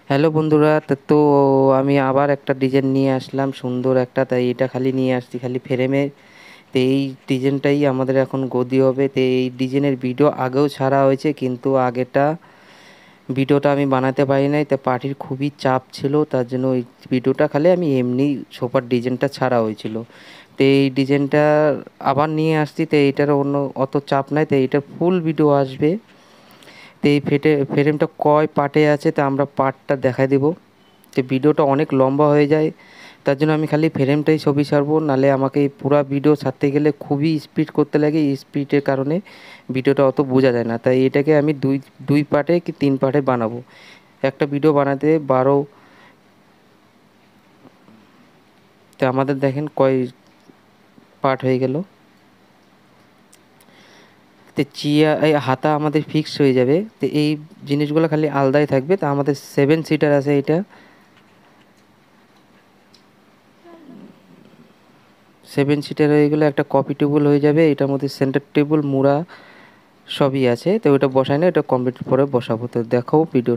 Hello বন্ধুরা, তো আমি আবার একটা ডিজাইন নিয়ে আসলাম সুন্দর একটা। তাই এটা খালি নিয়ে আসছি খালি ফ্রেমে। তো এই ডিজাইনটাই আমাদের এখন গদি হবে। তো এই ডিজাইনের ভিডিও আগেও ছাড়া হয়েছে, কিন্তু আগেটা ভিডিওটা আমি বানাতে পারি নাই। তো পার্টির খুবই চাপ ছিল, তার জন্য ওই ভিডিওটা খালি আমি এমনি সোফার ডিজাইনটা ছাড়া হয়েছিল। তো এই ডিজাইনটা আবার নিয়ে আসছি। তো এইটার অন্য অত চাপ নাই, তো এইটার ফুল ভিডিও আসবে। তো এই ফ্রেমটা কয় পার্টে আছে তা আমরা পার্টটা দেখাই দেবো। তো ভিডিওটা অনেক লম্বা হয়ে যায়, তার জন্য আমি খালি ফ্রেমটাই ছবি ছাড়বো। নাহলে আমাকে এই পুরো ভিডিও ছাড়তে গেলে খুবই স্পিড করতে লাগে, এই স্পিডের কারণে ভিডিওটা অত বোঝা যায় না। তাই এটাকে আমি দুই দুই পার্টে কি তিন পার্টে বানাবো। একটা ভিডিও বানাতে 12। তো আমাদের দেখেন কয় পার্ট হয়ে গেল। তো চিয়া এই হাতা আমাদের ফিক্স হয়ে যাবে। তো এই জিনিসগুলো খালি আলাদাই থাকবে। তা আমাদের 7 সিটার আছে এটা। 7 সিটার হয়ে গেলে একটা কপি টেবিল হয়ে যাবে। এটার মধ্যে সেন্টার টেবিল মুড়া সবই আছে। তো ওটা বসাই না, এটা কমপ্লিট পরে বসাবো। তো দেখো ভিডিও।